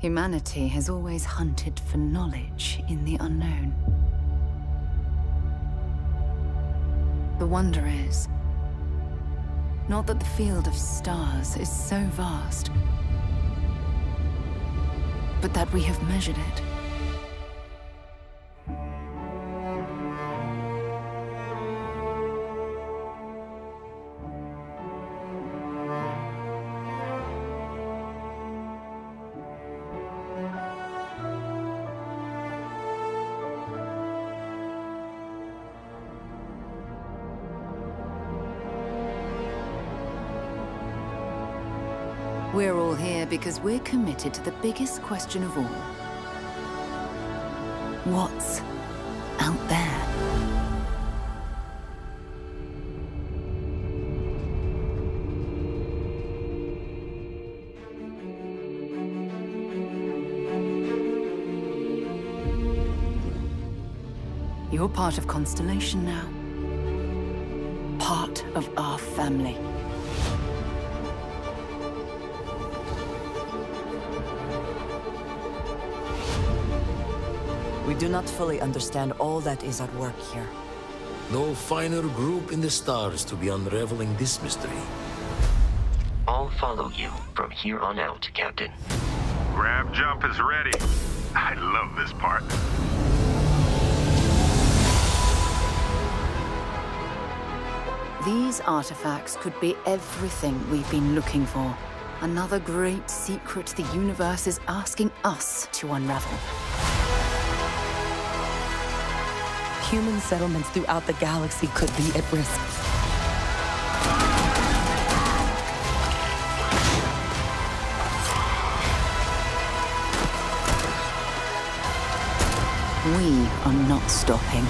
Humanity has always hunted for knowledge in the unknown. The wonder is, not that the field of stars is so vast, but that we have measured it. We're all here because we're committed to the biggest question of all. What's out there? You're part of Constellation now. Part of our family. We do not fully understand all that is at work here. No finer group in the stars to be unraveling this mystery. I'll follow you from here on out, Captain. Grab jump is ready. I love this part. These artifacts could be everything we've been looking for. Another great secret the universe is asking us to unravel. Human settlements throughout the galaxy could be at risk. We are not stopping.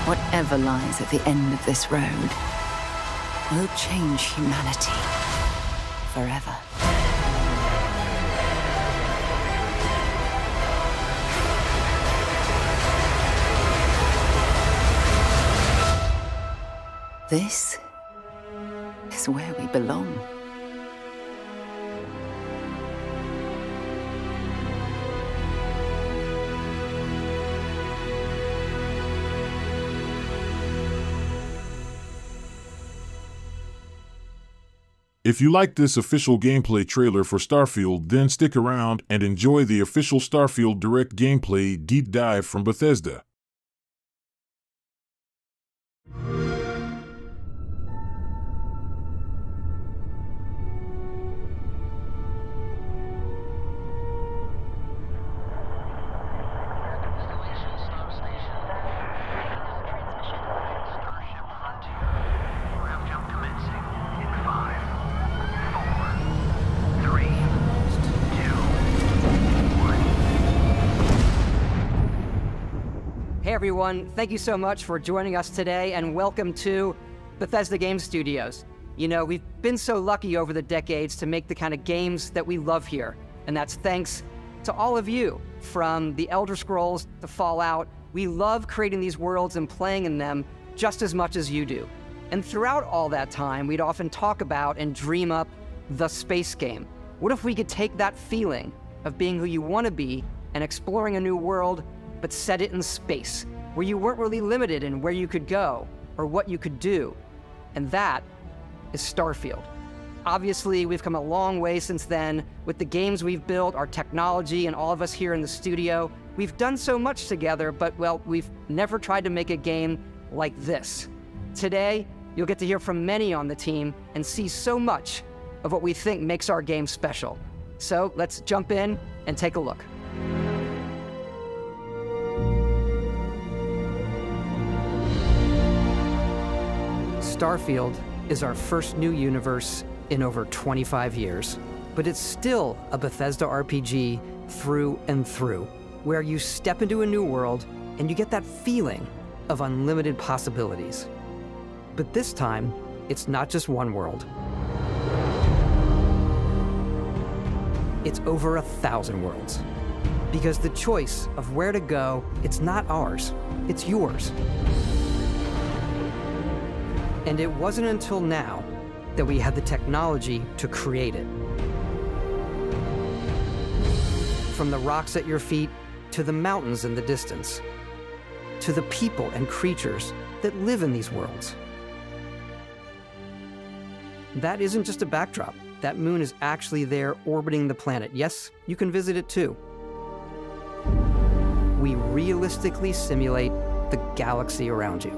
Whatever lies at the end of this road will change humanity forever. This is where we belong. If you like this official gameplay trailer for Starfield, then stick around and enjoy the official Starfield Direct gameplay deep dive from Bethesda. Hey everyone, thank you so much for joining us today and welcome to Bethesda Game Studios. You know, we've been so lucky over the decades to make the kind of games that we love here, and that's thanks to all of you. From the Elder Scrolls to Fallout, we love creating these worlds and playing in them just as much as you do. And throughout all that time, we'd often talk about and dream up the space game. What if we could take that feeling of being who you want to be and exploring a new world, but set it in space, where you weren't really limited in where you could go or what you could do. And that is Starfield. Obviously, we've come a long way since then with the games we've built, our technology, and all of us here in the studio. We've done so much together, but, well, we've never tried to make a game like this. Today, you'll get to hear from many on the team and see so much of what we think makes our game special. So let's jump in and take a look. Starfield is our first new universe in over 25 years, but it's still a Bethesda RPG through and through, where you step into a new world and you get that feeling of unlimited possibilities. But this time, it's not just one world. It's over 1,000 worlds. Because the choice of where to go, it's not ours, it's yours. And it wasn't until now that we had the technology to create it. from the rocks at your feet to the mountains in the distance, to the people and creatures that live in these worlds. That isn't just a backdrop. That moon is actually there orbiting the planet. Yes, you can visit it too. We realistically simulate the galaxy around you.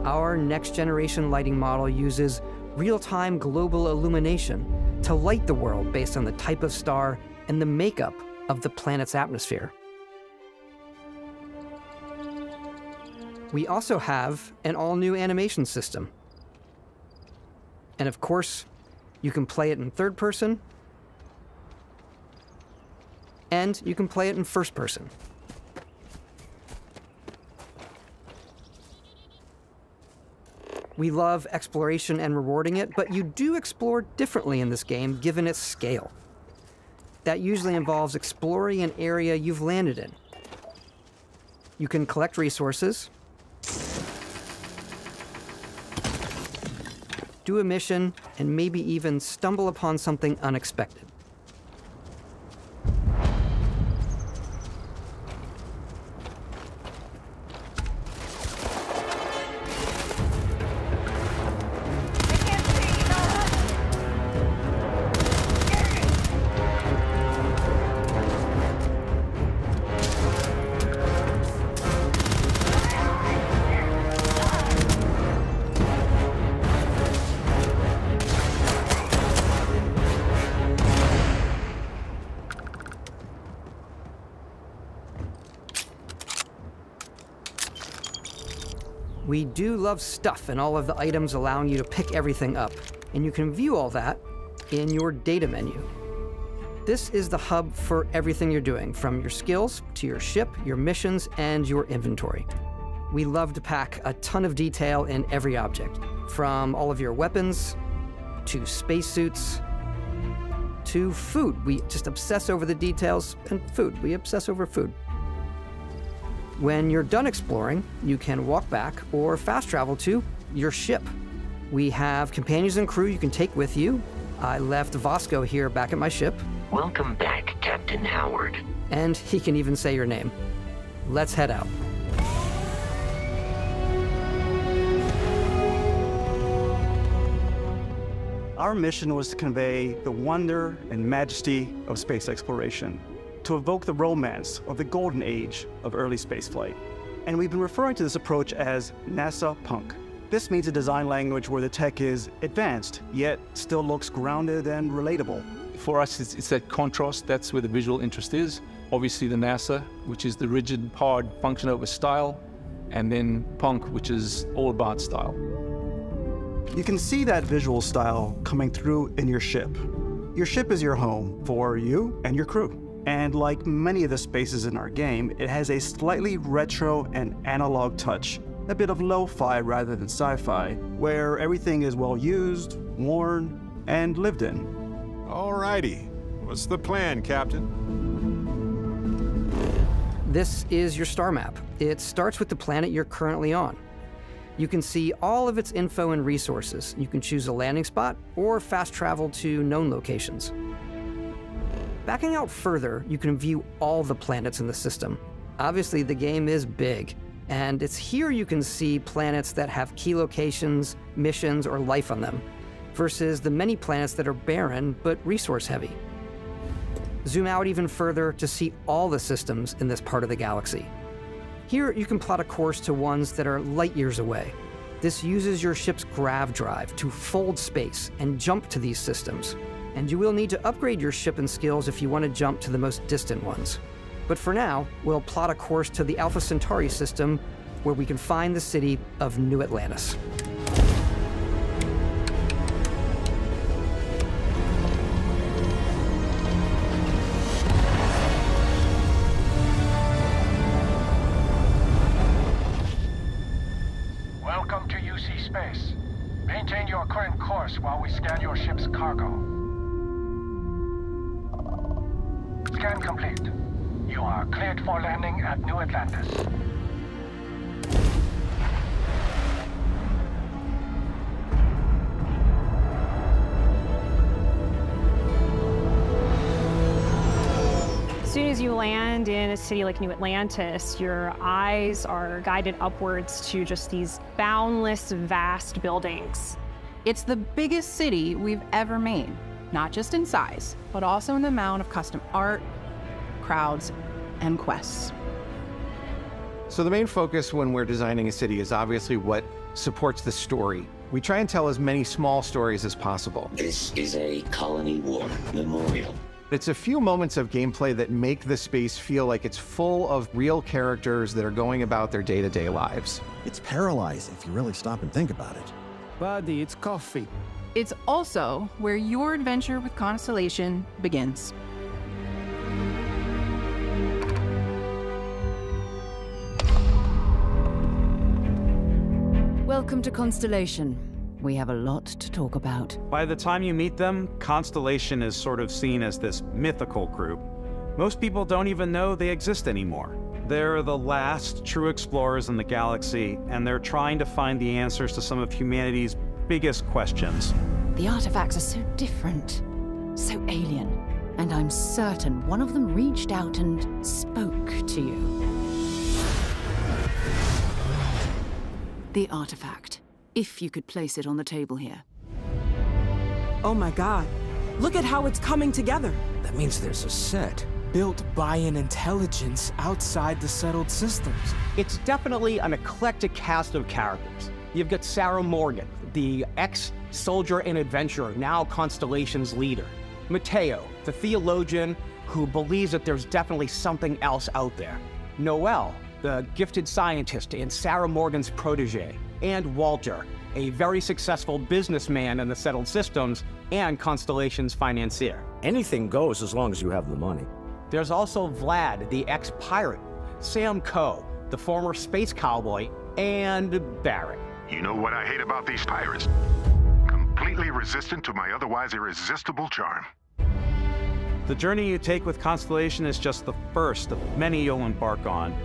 Our next-generation lighting model uses real-time global illumination to light the world based on the type of star and the makeup of the planet's atmosphere. We also have an all-new animation system. And of course, you can play it in third person, and you can play it in first person. We love exploration and rewarding it, but you do explore differently in this game given its scale. That usually involves exploring an area you've landed in. You can collect resources, do a mission, and maybe even stumble upon something unexpected. We do love stuff and all of the items allowing you to pick everything up, and you can view all that in your data menu. This is the hub for everything you're doing, from your skills to your ship, your missions, and your inventory. We love to pack a ton of detail in every object, from all of your weapons, to spacesuits, to food. We just obsess over the details, and food. We obsess over food. When you're done exploring, you can walk back or fast travel to your ship. We have companions and crew you can take with you. I left Vasco here back at my ship. Welcome back, Captain Howard. And he can even say your name. Let's head out. Our mission was to convey the wonder and majesty of space exploration, to evoke the romance of the golden age of early spaceflight. And we've been referring to this approach as NASA Punk. This means a design language where the tech is advanced, yet still looks grounded and relatable. For us, it's that contrast. That's where the visual interest is. Obviously the NASA, which is the rigid, hard function over style, and then Punk, which is all about style. You can see that visual style coming through in your ship. Your ship is your home for you and your crew. And like many of the spaces in our game, it has a slightly retro and analog touch, a bit of lo-fi rather than sci-fi, where everything is well used, worn, and lived in. Alrighty, what's the plan, Captain? This is your star map. It starts with the planet you're currently on. You can see all of its info and resources. You can choose a landing spot or fast travel to known locations. Backing out further, you can view all the planets in the system. Obviously, the game is big, and it's here you can see planets that have key locations, missions, or life on them, versus the many planets that are barren but resource-heavy. Zoom out even further to see all the systems in this part of the galaxy. Here, you can plot a course to ones that are light years away. This uses your ship's grav drive to fold space and jump to these systems. And you will need to upgrade your ship and skills if you want to jump to the most distant ones. But for now, we'll plot a course to the Alpha Centauri system, where we can find the city of New Atlantis. Welcome to UC Space. Maintain your current course while we scan your ship's cargo. Scan complete. You are cleared for landing at New Atlantis. as you land in a city like New Atlantis, your eyes are guided upwards to just these boundless, vast buildings. It's the biggest city we've ever made, not just in size, but also in the amount of custom art, crowds, and quests. So the main focus when we're designing a city is obviously what supports the story. We try and tell as many small stories as possible. This is a colony war memorial. It's a few moments of gameplay that make the space feel like it's full of real characters that are going about their day-to-day lives. It's paralyzing if you really stop and think about it. Buddy, it's coffee. It's also where your adventure with Constellation begins. Welcome to Constellation. We have a lot to talk about. By the time you meet them, Constellation is sort of seen as this mythical group. Most people don't even know they exist anymore. They're the last true explorers in the galaxy, and they're trying to find the answers to some of humanity's biggest questions. The artifacts are so different, so alien, and I'm certain one of them reached out and spoke to you. The artifact. If you could place it on the table here. Oh my God. Look at how it's coming together. That means there's a set built by an intelligence outside the settled systems. It's definitely an eclectic cast of characters. You've got Sarah Morgan, the ex-soldier and adventurer, now Constellation's leader. Mateo, the theologian who believes that there's definitely something else out there. Noel, the gifted scientist and Sarah Morgan's protege. And Walter, a very successful businessman in the settled systems and Constellation's financier. Anything goes as long as you have the money. There's also Vlad, the ex-pirate, Sam Coe, the former space cowboy, and Barrett. You know what I hate about these pirates? Completely resistant to my otherwise irresistible charm. The journey you take with Constellation is just the first of many you'll embark on.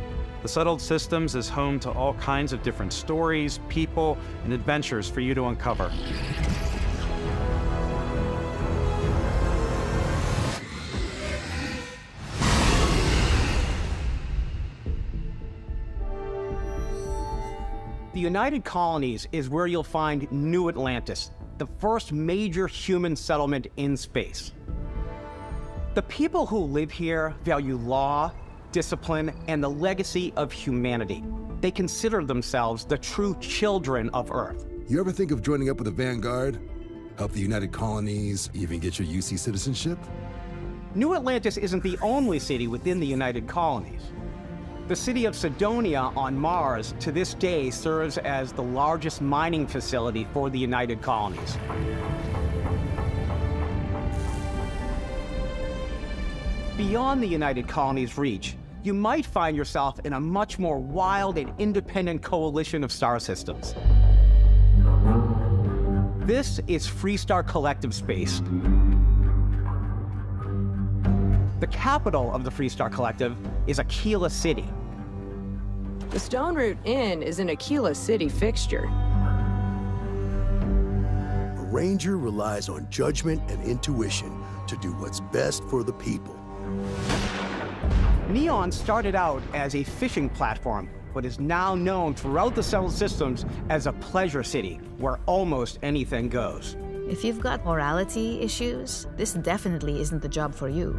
The Settled Systems is home to all kinds of different stories, people, and adventures for you to uncover. The United Colonies is where you'll find New Atlantis, the first major human settlement in space. The people who live here value law, discipline, and the legacy of humanity. They consider themselves the true children of Earth. You ever think of joining up with the Vanguard? Help the United Colonies, even get your UC citizenship? New Atlantis isn't the only city within the United Colonies. The city of Sidonia on Mars to this day serves as the largest mining facility for the United Colonies. Beyond the United Colonies' reach, you might find yourself in a much more wild and independent coalition of star systems. This is Freestar Collective Space. The capital of the Freestar Collective is Aquila City. The Stone Root Inn is an Aquila City fixture. A ranger relies on judgment and intuition to do what's best for the people. Neon started out as a fishing platform, but is now known throughout the settled systems as a pleasure city, where almost anything goes. If you've got morality issues, this definitely isn't the job for you.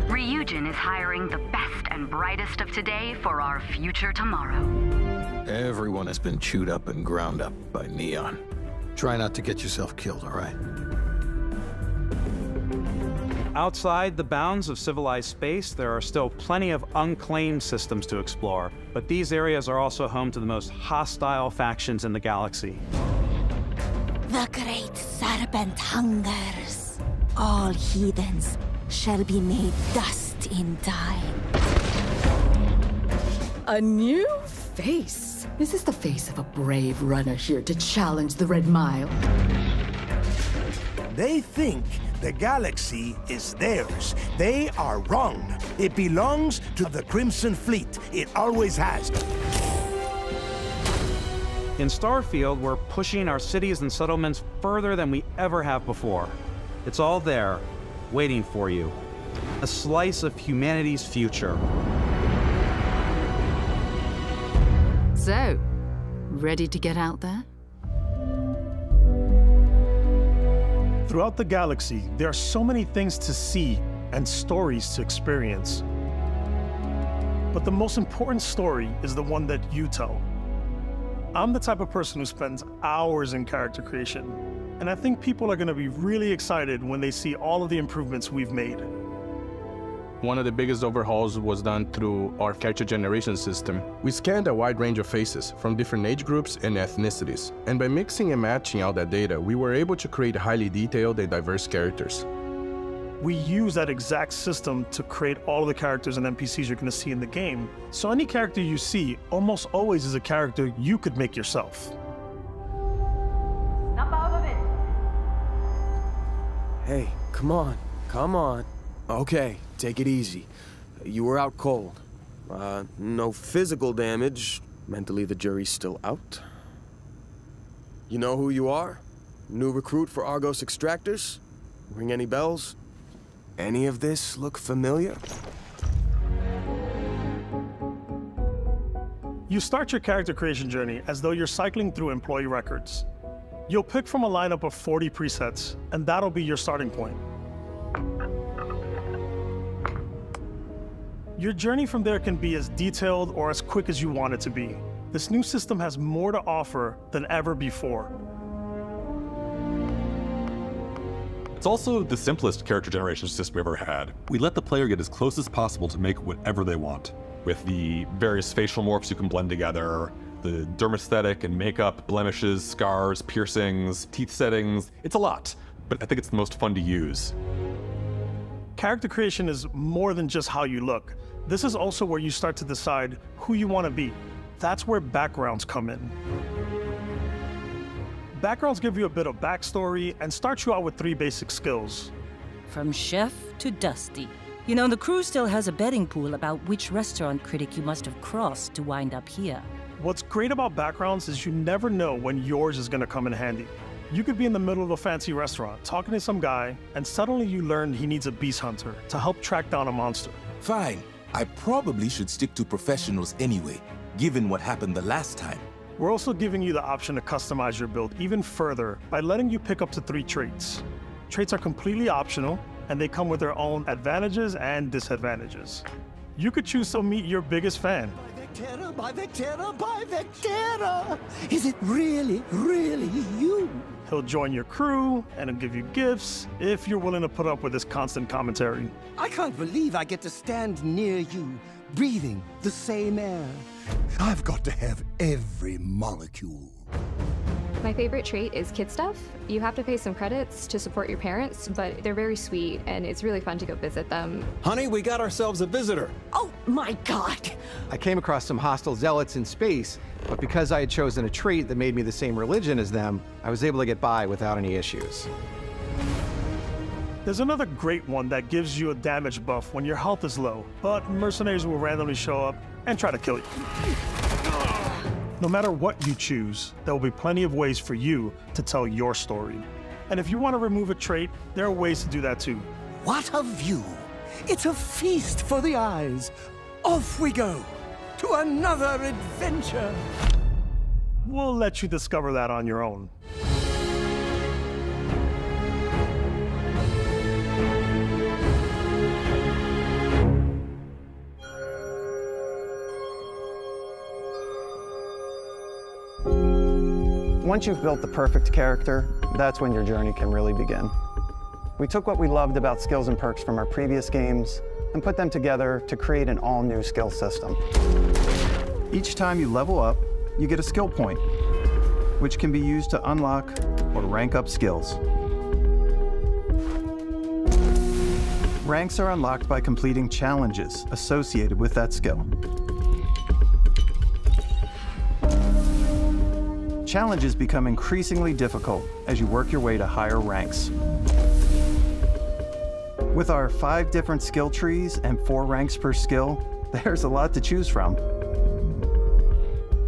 Ryujin is hiring the best and brightest of today for our future tomorrow. Everyone has been chewed up and ground up by Neon. Try not to get yourself killed, all right? Outside the bounds of civilized space, there are still plenty of unclaimed systems to explore, but these areas are also home to the most hostile factions in the galaxy. The great serpent hungers. All heathens shall be made dust in time. A new face? Is this the face of a brave runner here to challenge the Red Mile? They think the galaxy is theirs. They are wrong. It belongs to the Crimson Fleet. It always has. In Starfield, we're pushing our cities and settlements further than we ever have before. It's all there, waiting for you. A slice of humanity's future. So, ready to get out there? Throughout the galaxy, there are so many things to see and stories to experience. But the most important story is the one that you tell. I'm the type of person who spends hours in character creation, and I think people are going to be really excited when they see all of the improvements we've made. One of the biggest overhauls was done through our character generation system. We scanned a wide range of faces from different age groups and ethnicities, and by mixing and matching all that data, we were able to create highly detailed and diverse characters. We use that exact system to create all of the characters and NPCs you're going to see in the game. So any character you see almost always is a character you could make yourself. Snap out of it! Hey, come on, come on. Okay, take it easy. You were out cold. No physical damage. Mentally, the jury's still out. You know who you are? New recruit for Argos Extractors? Ring any bells? Any of this look familiar? You start your character creation journey as though you're cycling through employee records. You'll pick from a lineup of 40 presets, and that'll be your starting point. Your journey from there can be as detailed or as quick as you want it to be. This new system has more to offer than ever before. It's also the simplest character generation system we've ever had. We let the player get as close as possible to make whatever they want. With the various facial morphs you can blend together, the dermesthetic and makeup, blemishes, scars, piercings, teeth settings. It's a lot, but I think it's the most fun to use. Character creation is more than just how you look. This is also where you start to decide who you want to be. That's where backgrounds come in. Backgrounds give you a bit of backstory and start you out with 3 basic skills. From chef to Dusty. You know, the crew still has a betting pool about which restaurant critic you must have crossed to wind up here. What's great about backgrounds is you never know when yours is going to come in handy. You could be in the middle of a fancy restaurant talking to some guy, and suddenly you learn he needs a beast hunter to help track down a monster. Fine. I probably should stick to professionals anyway, given what happened the last time. We're also giving you the option to customize your build even further by letting you pick up to 3 traits. Traits are completely optional, and they come with their own advantages and disadvantages. You could choose to meet your biggest fan. By Vectera, by Vectera! Is it really, really you? He'll join your crew, and he'll give you gifts, if you're willing to put up with his constant commentary. I can't believe I get to stand near you, breathing the same air. I've got to have every molecule. My favorite trait is kid stuff. You have to pay some credits to support your parents, but they're very sweet, and it's really fun to go visit them. Honey, we got ourselves a visitor. Oh my God! I came across some hostile zealots in space, but because I had chosen a trait that made me the same religion as them, I was able to get by without any issues. There's another great one that gives you a damage buff when your health is low, but mercenaries will randomly show up and try to kill you. No matter what you choose, there will be plenty of ways for you to tell your story. And if you want to remove a trait, there are ways to do that too. What a view! It's a feast for the eyes. Off we go to another adventure. We'll let you discover that on your own. Once you've built the perfect character, that's when your journey can really begin. We took what we loved about skills and perks from our previous games and put them together to create an all-new skill system. Each time you level up, you get a skill point, which can be used to unlock or rank up skills. Ranks are unlocked by completing challenges associated with that skill. Challenges become increasingly difficult as you work your way to higher ranks. With our 5 different skill trees and 4 ranks per skill, there's a lot to choose from.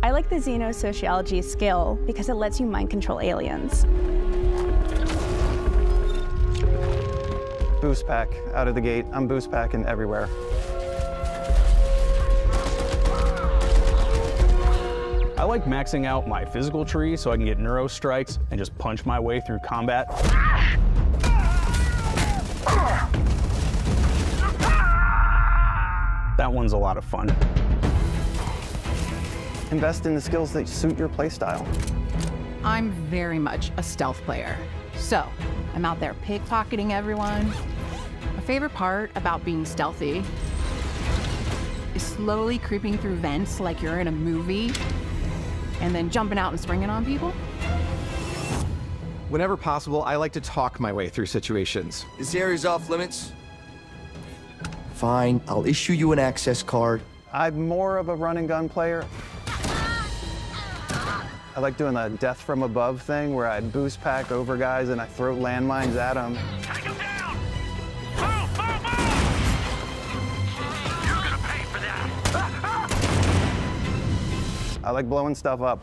I like the Xenosociology skill because it lets you mind control aliens. Boost pack out of the gate. I'm boost packing everywhere. I like maxing out my physical tree so I can get neuro strikes and just punch my way through combat. That one's a lot of fun. Invest in the skills that suit your playstyle. I'm very much a stealth player. So, I'm out there pickpocketing everyone. My favorite part about being stealthy is slowly creeping through vents like you're in a movie, and then jumping out and springing on people. Whenever possible, I like to talk my way through situations. This area's off limits. Fine, I'll issue you an access card. I'm more of a run and gun player. I like doing the death from above thing where I boost pack over guys and I throw landmines at them. I like blowing stuff up.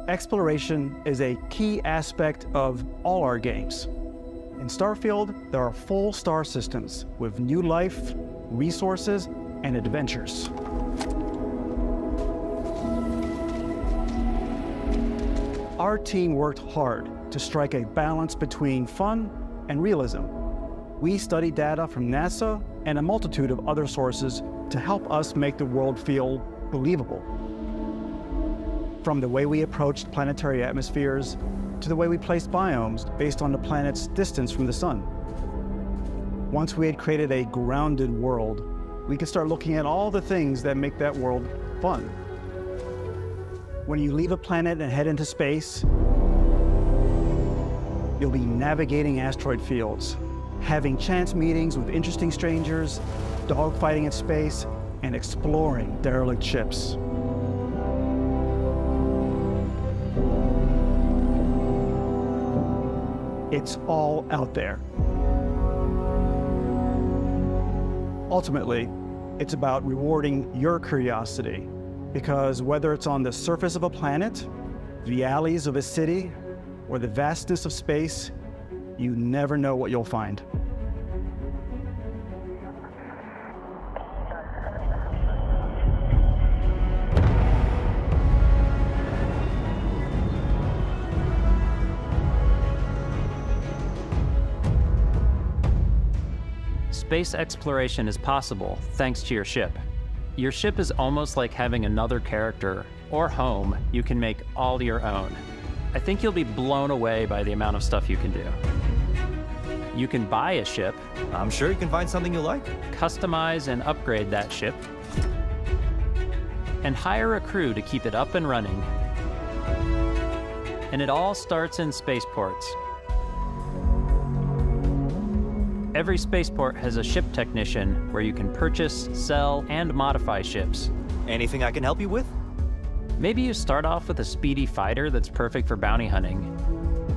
Exploration is a key aspect of all our games. In Starfield, there are full star systems with new life, resources, and adventures. Our team worked hard to strike a balance between fun and realism. We studied data from NASA and a multitude of other sources to help us make the world feel believable. From the way we approached planetary atmospheres to the way we placed biomes based on the planet's distance from the sun. Once we had created a grounded world, we could start looking at all the things that make that world fun. When you leave a planet and head into space, you'll be navigating asteroid fields, having chance meetings with interesting strangers, dogfighting in space, and exploring derelict ships. It's all out there. Ultimately, it's about rewarding your curiosity, because whether it's on the surface of a planet, the alleys of a city, or the vastness of space, you never know what you'll find. Space exploration is possible thanks to your ship. Your ship is almost like having another character or home you can make all your own. I think you'll be blown away by the amount of stuff you can do. You can buy a ship. I'm sure you can find something you like. Customize and upgrade that ship. And hire a crew to keep it up and running. And it all starts in spaceports. Every spaceport has a ship technician where you can purchase, sell, and modify ships. Anything I can help you with? Maybe you start off with a speedy fighter that's perfect for bounty hunting.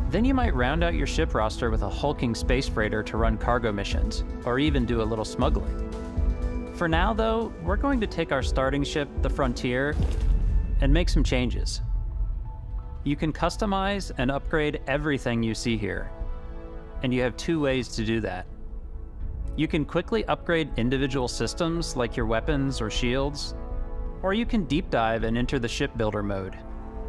Then you might round out your ship roster with a hulking space freighter to run cargo missions, or even do a little smuggling. For now, though, we're going to take our starting ship, the Frontier, and make some changes. You can customize and upgrade everything you see here, and you have two ways to do that. You can quickly upgrade individual systems like your weapons or shields, or you can deep dive and enter the shipbuilder mode.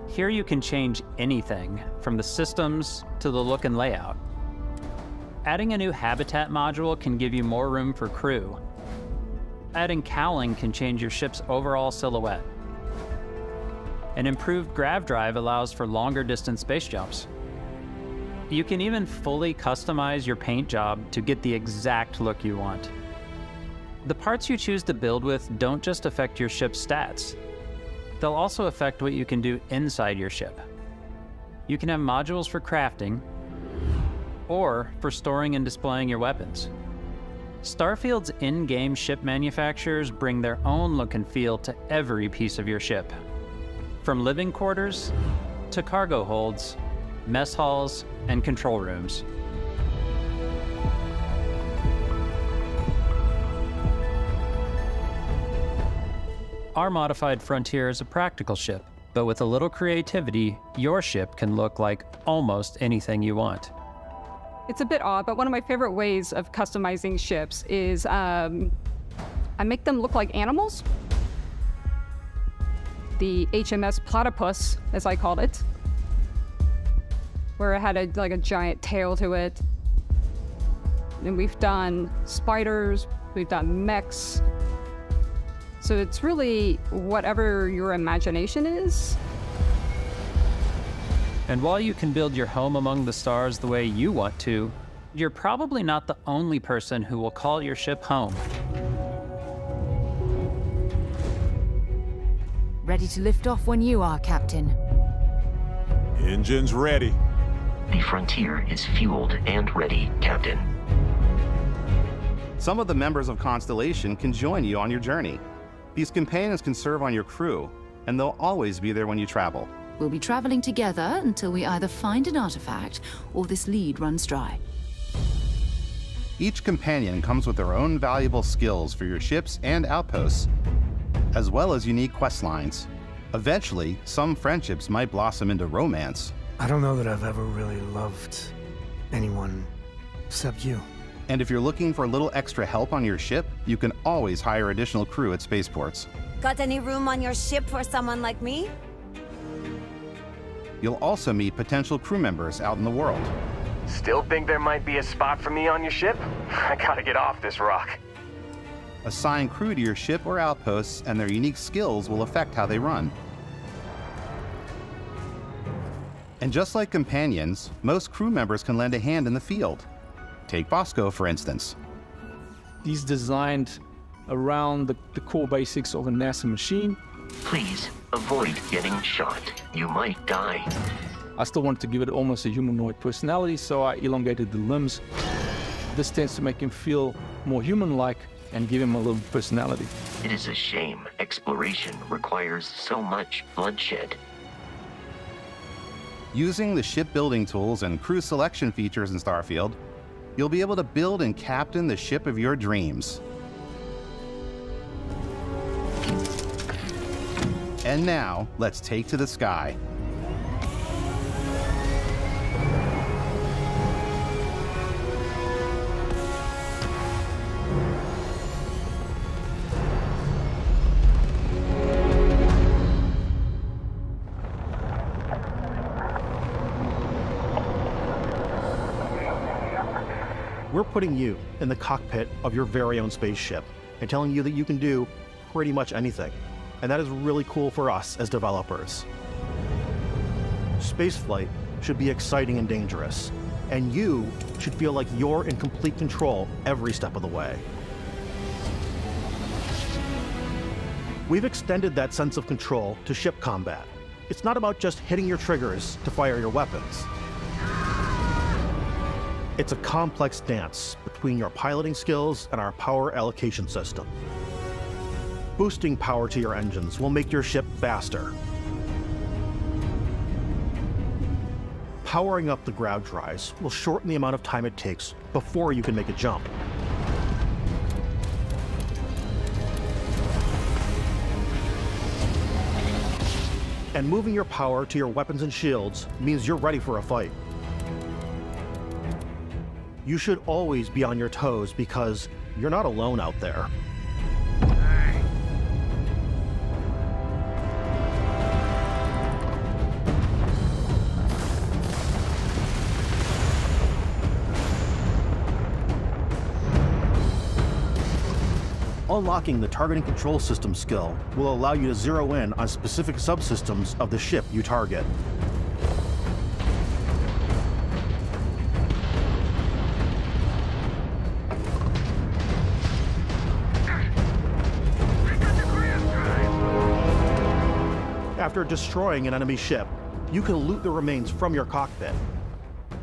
Here you can change anything from the systems to the look and layout. Adding a new habitat module can give you more room for crew. Adding cowling can change your ship's overall silhouette. An improved grav drive allows for longer distance space jumps. You can even fully customize your paint job to get the exact look you want. The parts you choose to build with don't just affect your ship's stats. They'll also affect what you can do inside your ship. You can have modules for crafting, or for storing and displaying your weapons. Starfield's in-game ship manufacturers bring their own look and feel to every piece of your ship. From living quarters, to cargo holds, mess halls, and control rooms. Our modified Frontier is a practical ship, but with a little creativity, your ship can look like almost anything you want. It's a bit odd, but one of my favorite ways of customizing ships is I make them look like animals. The HMS Platypus, as I called it, where it had like a giant tail to it. And we've done spiders, we've done mechs. So it's really whatever your imagination is. And while you can build your home among the stars the way you want to, you're probably not the only person who will call your ship home. Ready to lift off when you are, Captain. Engines ready. The Frontier is fueled and ready, Captain. Some of the members of Constellation can join you on your journey. These companions can serve on your crew, and they'll always be there when you travel. We'll be traveling together until we either find an artifact or this lead runs dry. Each companion comes with their own valuable skills for your ships and outposts, as well as unique quest lines. Eventually, some friendships might blossom into romance. I don't know that I've ever really loved anyone except you. And if you're looking for a little extra help on your ship, you can always hire additional crew at spaceports. Got any room on your ship for someone like me? You'll also meet potential crew members out in the world. Still think there might be a spot for me on your ship? I gotta get off this rock. Assign crew to your ship or outposts, and their unique skills will affect how they run. And just like companions, most crew members can lend a hand in the field. Take Bosco, for instance. He's designed around the core basics of a NASA machine. Please avoid getting shot. You might die. I still wanted to give it almost a humanoid personality, so I elongated the limbs. This tends to make him feel more human-like and give him a little personality. It is a shame exploration requires so much bloodshed. Using the shipbuilding tools and crew selection features in Starfield, you'll be able to build and captain the ship of your dreams. And now, let's take to the sky. We're putting you in the cockpit of your very own spaceship and telling you that you can do pretty much anything. And that is really cool for us as developers. Spaceflight should be exciting and dangerous, and you should feel like you're in complete control every step of the way. We've extended that sense of control to ship combat. It's not about just hitting your triggers to fire your weapons. It's a complex dance between your piloting skills and our power allocation system. Boosting power to your engines will make your ship faster. Powering up the ground drives will shorten the amount of time it takes before you can make a jump. And moving your power to your weapons and shields means you're ready for a fight. You should always be on your toes because you're not alone out there. Unlocking the targeting control system skill will allow you to zero in on specific subsystems of the ship you target. After destroying an enemy ship, you can loot the remains from your cockpit.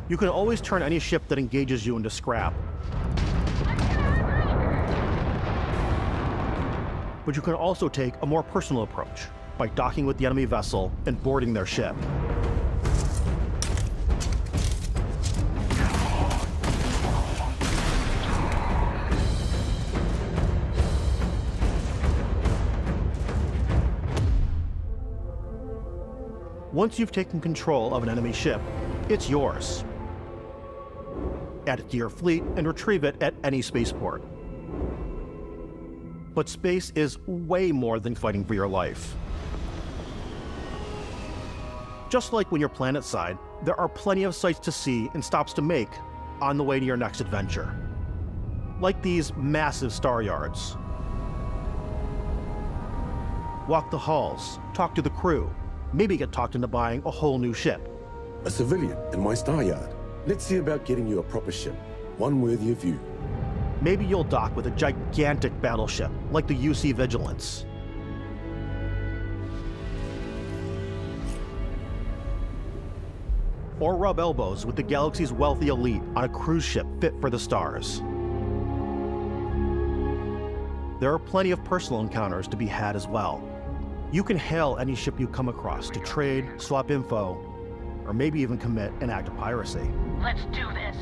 You can always turn any ship that engages you into scrap. But you can also take a more personal approach by docking with the enemy vessel and boarding their ship. Once you've taken control of an enemy ship, it's yours. Add it to your fleet and retrieve it at any spaceport. But space is way more than fighting for your life. Just like when you're planetside, there are plenty of sights to see and stops to make on the way to your next adventure. Like these massive star yards. Walk the halls, talk to the crew, maybe get talked into buying a whole new ship. A civilian in my star yard. Let's see about getting you a proper ship, one worthy of you. Maybe you'll dock with a gigantic battleship, like the UC Vigilance. Or rub elbows with the galaxy's wealthy elite on a cruise ship fit for the stars. There are plenty of personal encounters to be had as well. You can hail any ship you come across to trade, swap info, or maybe even commit an act of piracy. Let's do this.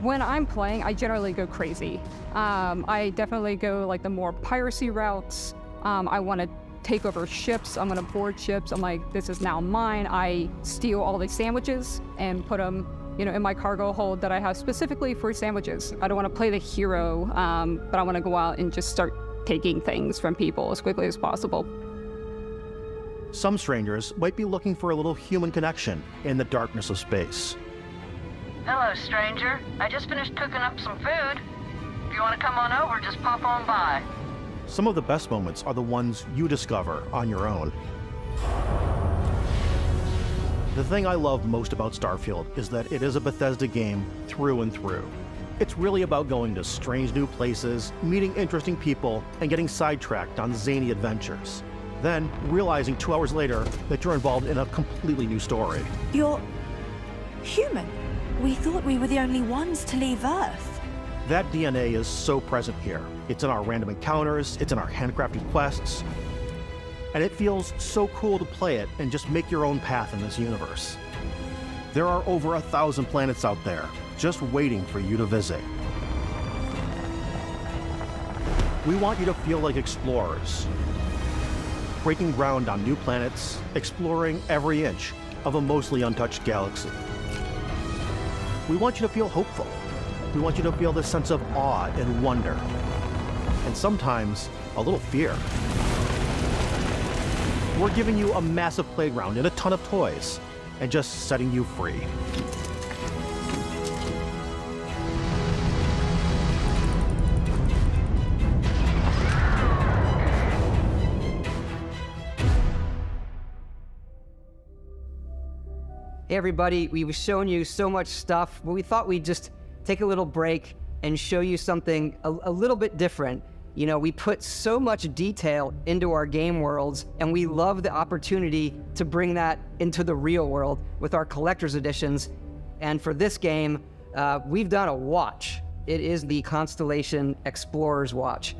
When I'm playing, I generally go crazy. I definitely go like the more piracy routes. I want to take over ships. I'm going to board ships. I'm like, this is now mine. I steal all the sandwiches and put them, in my cargo hold that I have specifically for sandwiches. I don't want to play the hero, but I want to go out and just start taking things from people as quickly as possible. Some strangers might be looking for a little human connection in the darkness of space. Hello, stranger. I just finished cooking up some food. If you want to come on over, just pop on by. Some of the best moments are the ones you discover on your own. The thing I love most about Starfield is that it is a Bethesda game through and through. It's really about going to strange new places, meeting interesting people, and getting sidetracked on zany adventures. Then, realizing 2 hours later that you're involved in a completely new story. You're human. We thought we were the only ones to leave Earth. That DNA is so present here. It's in our random encounters, it's in our handcrafted quests, and it feels so cool to play it and just make your own path in this universe. There are over 1,000 planets out there, just waiting for you to visit. We want you to feel like explorers, breaking ground on new planets, exploring every inch of a mostly untouched galaxy. We want you to feel hopeful. We want you to feel this sense of awe and wonder, and sometimes a little fear. We're giving you a massive playground and a ton of toys, and just setting you free. Hey everybody, we've shown you so much stuff, but we thought we'd just take a little break and show you something a little bit different. We put so much detail into our game worlds, and we love the opportunity to bring that into the real world with our collector's editions. And for this game, we've done a watch. It is the Constellation Explorer's Watch.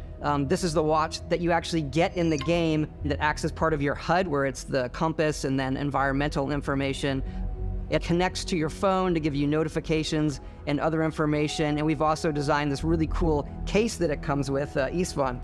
This is the watch that you actually get in the game that acts as part of your HUD, where it's the compass and then environmental information. It connects to your phone to give you notifications and other information. And we've also designed this really cool case that it comes with, Istvan.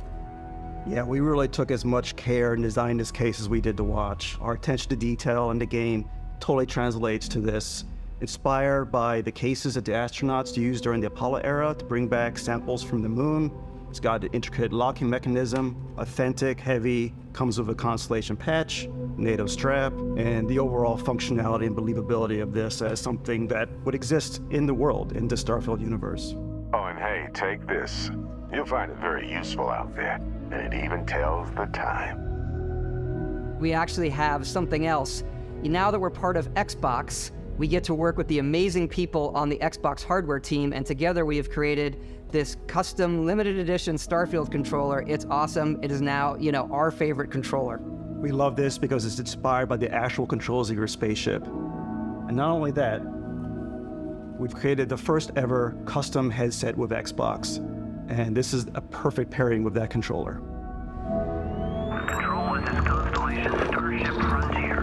Yeah, we really took as much care and designed this case as we did the watch. Our attention to detail in the game totally translates to this. Inspired by the cases that the astronauts used during the Apollo era to bring back samples from the moon. It's got an intricate locking mechanism, authentic, heavy, comes with a Constellation patch, NATO strap, and the overall functionality and believability of this as something that would exist in the world, in the Starfield universe. Oh, and hey, take this. You'll find it very useful out there, and it even tells the time. We actually have something else. Now that we're part of Xbox, we get to work with the amazing people on the Xbox hardware team, and together we have created this custom limited edition Starfield controller. It's awesome. It is now, our favorite controller. We love this because it's inspired by the actual controls of your spaceship. And not only that, we've created the first ever custom headset with Xbox. And this is a perfect pairing with that controller. Control, this is Constellation Starship Frontier.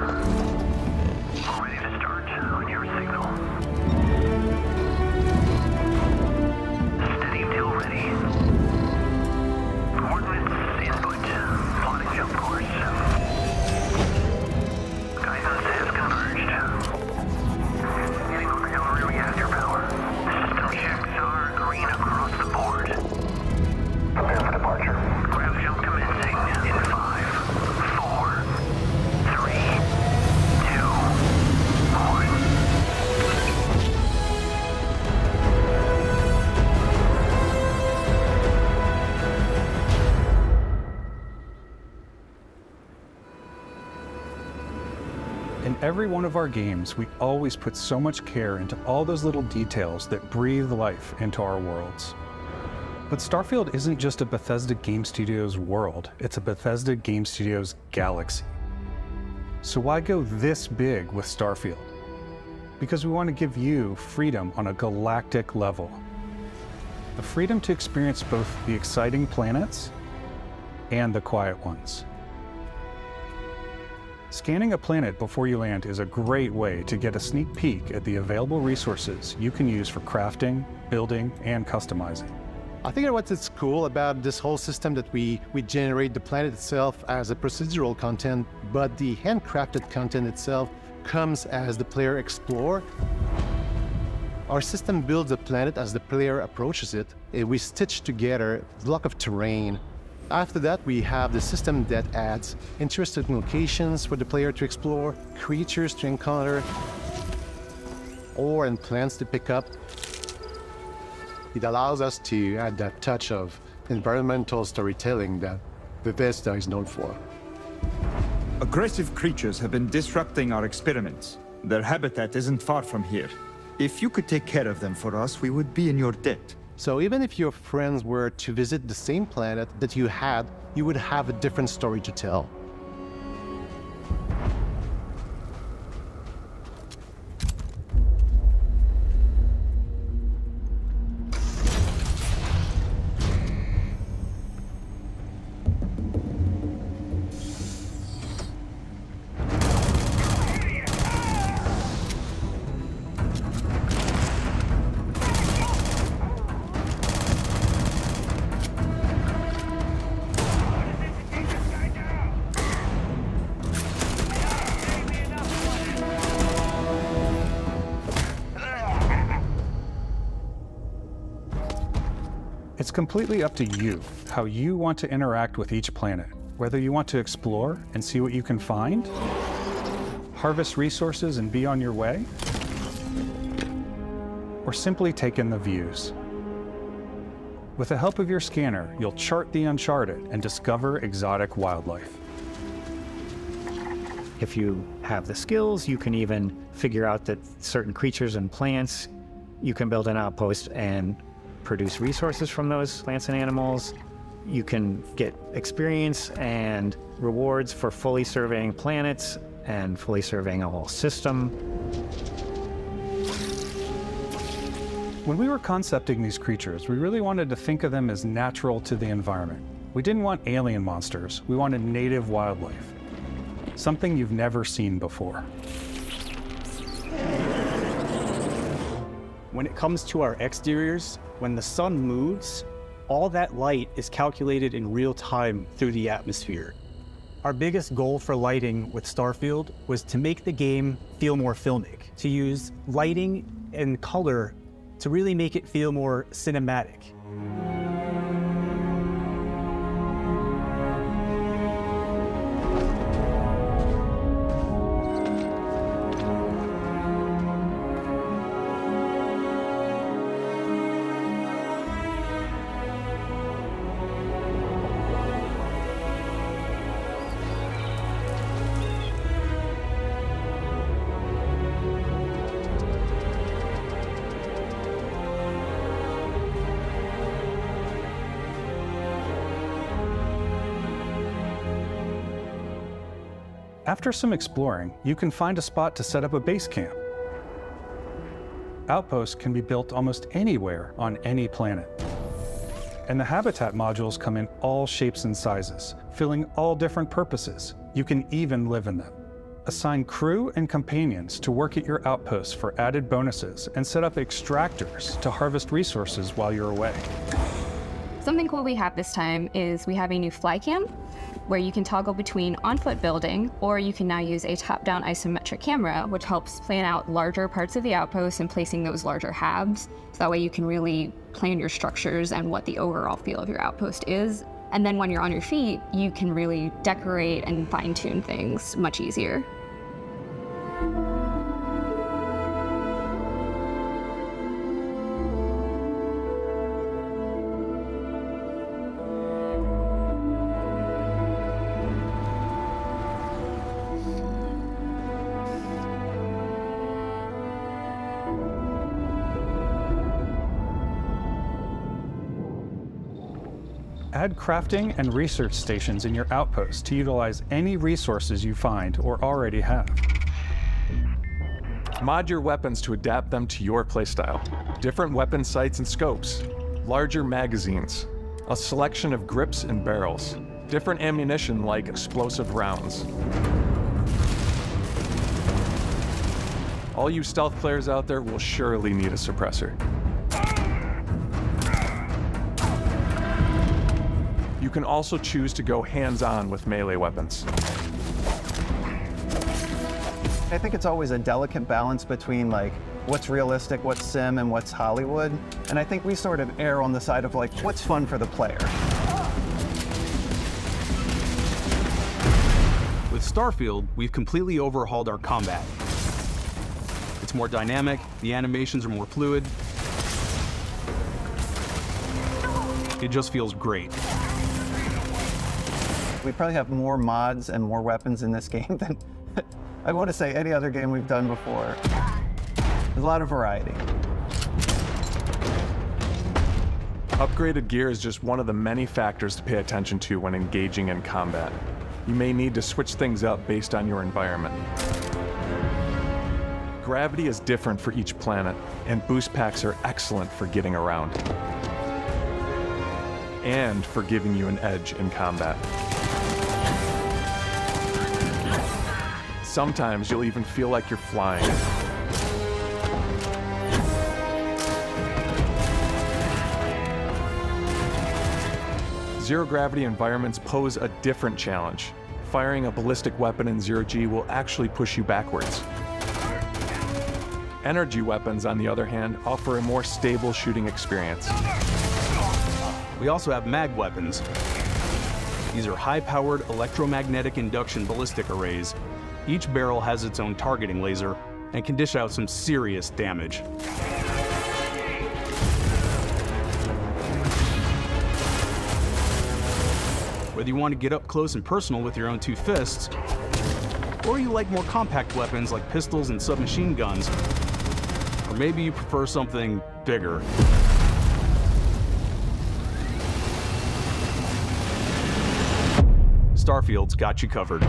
Ready to start on your signal. Steady till ready. Coordinates input. Plotting jump course. Guidance has come. In every one of our games, we always put so much care into all those little details that breathe life into our worlds. But Starfield isn't just a Bethesda Game Studios world, it's a Bethesda Game Studios galaxy. So why go this big with Starfield? Because we want to give you freedom on a galactic level. The freedom to experience both the exciting planets and the quiet ones. Scanning a planet before you land is a great way to get a sneak peek at the available resources you can use for crafting, building, and customizing. I think what's cool about this whole system that we generate the planet itself as a procedural content, but the handcrafted content itself comes as the player explores. Our system builds a planet as the player approaches it. We stitch together a block of terrain. After that, we have the system that adds interesting locations for the player to explore, creatures to encounter, ore and plants to pick up. It allows us to add that touch of environmental storytelling that Bethesda is known for. Aggressive creatures have been disrupting our experiments. Their habitat isn't far from here. If you could take care of them for us, we would be in your debt. So even if your friends were to visit the same planet that you had, you would have a different story to tell. It's completely up to you how you want to interact with each planet, whether you want to explore and see what you can find, harvest resources and be on your way, or simply take in the views. With the help of your scanner, you'll chart the uncharted and discover exotic wildlife. If you have the skills, you can even figure out that certain creatures and plants, you can build an outpost and produce resources from those plants and animals. You can get experience and rewards for fully surveying planets and fully surveying a whole system. When we were concepting these creatures, we really wanted to think of them as natural to the environment. We didn't want alien monsters, we wanted native wildlife. Something you've never seen before. When it comes to our exteriors, when the sun moves, all that light is calculated in real time through the atmosphere. Our biggest goal for lighting with Starfield was to make the game feel more filmic, to use lighting and color to really make it feel more cinematic. After some exploring, you can find a spot to set up a base camp. Outposts can be built almost anywhere on any planet. And the habitat modules come in all shapes and sizes, filling all different purposes. You can even live in them. Assign crew and companions to work at your outposts for added bonuses and set up extractors to harvest resources while you're away. Something cool we have this time is we have a new fly cam where you can toggle between on-foot building, or you can now use a top-down isometric camera, which helps plan out larger parts of the outpost and placing those larger halves. So that way you can really plan your structures and what the overall feel of your outpost is. And then when you're on your feet, you can really decorate and fine-tune things much easier. Add crafting and research stations in your outposts to utilize any resources you find or already have. Mod your weapons to adapt them to your playstyle. Different weapon sights and scopes, larger magazines, a selection of grips and barrels, different ammunition like explosive rounds. All you stealth players out there will surely need a suppressor. You can also choose to go hands-on with melee weapons. I think it's always a delicate balance between like what's realistic, what's sim, and what's Hollywood. And I think we sort of err on the side of like what's fun for the player. With Starfield, we've completely overhauled our combat. It's more dynamic, the animations are more fluid. It just feels great. We probably have more mods and more weapons in this game than I want to say any other game we've done before. There's a lot of variety. Upgraded gear is just one of the many factors to pay attention to when engaging in combat. You may need to switch things up based on your environment. Gravity is different for each planet, and boost packs are excellent for getting around. And for giving you an edge in combat. Sometimes you'll even feel like you're flying. Zero-gravity environments pose a different challenge. Firing a ballistic weapon in zero-G will actually push you backwards. Energy weapons, on the other hand, offer a more stable shooting experience. We also have mag weapons. These are high-powered electromagnetic induction ballistic arrays. Each barrel has its own targeting laser and can dish out some serious damage. Whether you want to get up close and personal with your own two fists, or you like more compact weapons like pistols and submachine guns, or maybe you prefer something bigger. Starfield's got you covered.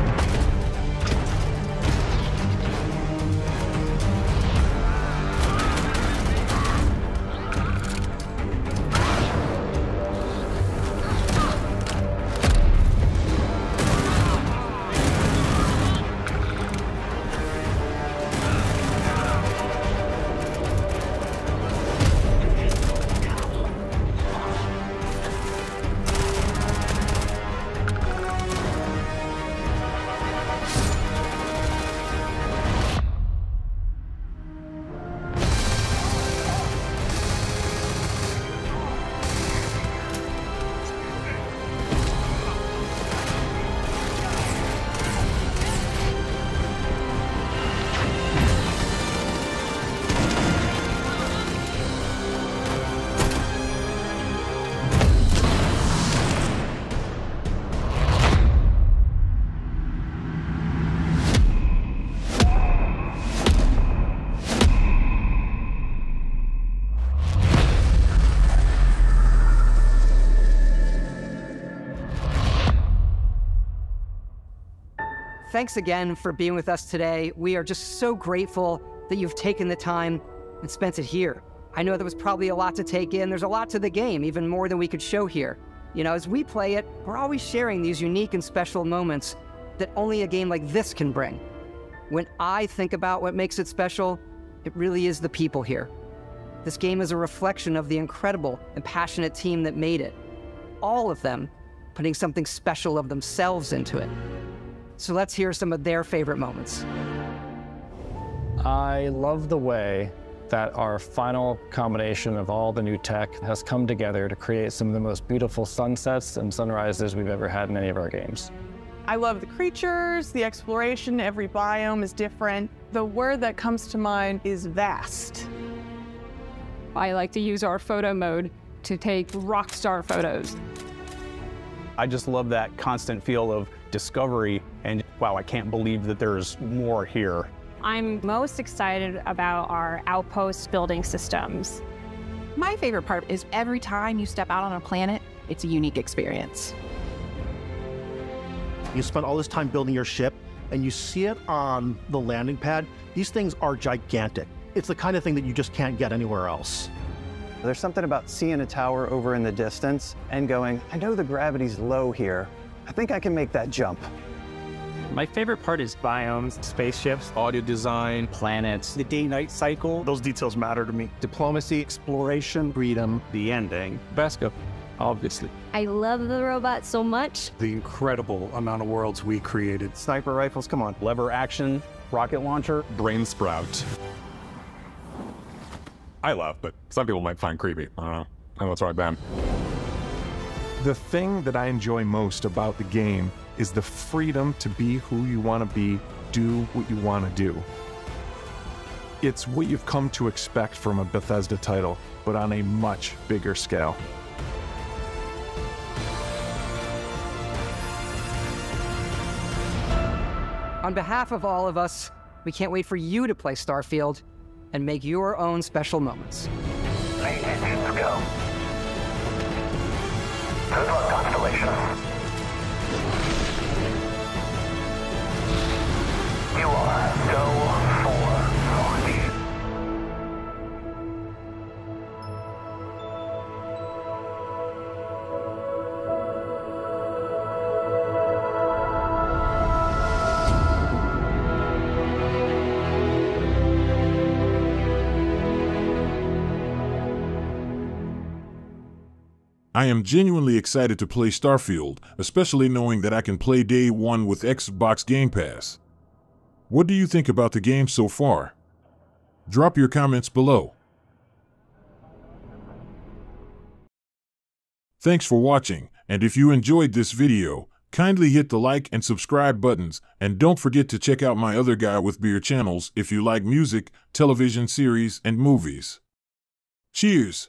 Thanks again for being with us today. We are just so grateful that you've taken the time and spent it here. I know there was probably a lot to take in. There's a lot to the game, even more than we could show here. You know, as we play it, we're always sharing these unique and special moments that only a game like this can bring. When I think about what makes it special, it really is the people here. This game is a reflection of the incredible and passionate team that made it. All of them putting something special of themselves into it. So let's hear some of their favorite moments. I love the way that our final combination of all the new tech has come together to create some of the most beautiful sunsets and sunrises we've ever had in any of our games. I love the creatures, the exploration, every biome is different. The word that comes to mind is vast. I like to use our photo mode to take rock star photos. I just love that constant feel of discovery and, wow, I can't believe that there's more here. I'm most excited about our outpost building systems. My favorite part is every time you step out on a planet, It's a unique experience. You spend all this time building your ship, and you see it on the landing pad. These things are gigantic. It's the kind of thing that you just can't get anywhere else. There's something about seeing a tower over in the distance and going, I know the gravity's low here. I think I can make that jump. My favorite part is biomes, spaceships, audio design, planets, the day-night cycle. Those details matter to me. Diplomacy, exploration, freedom, the ending. Bethesda, obviously. I love the robot so much. The incredible amount of worlds we created. Sniper rifles, come on. Lever action, rocket launcher. Brain sprout. I laugh, but some people might find creepy. I don't know. I know it's right, Ben. The thing that I enjoy most about the game is the freedom to be who you want to be, do what you want to do. It's what you've come to expect from a Bethesda title, but on a much bigger scale. On behalf of all of us, we can't wait for you to play Starfield and make your own special moments. Main engines go. Good luck, Constellation. You are go for launch. I am genuinely excited to play Starfield, especially knowing that I can play day one with Xbox Game Pass. What do you think about the game so far? Drop your comments below. Thanks for watching, and if you enjoyed this video, kindly hit the like and subscribe buttons, and don't forget to check out my other Guy with Beer channels if you like music, television series, and movies. Cheers!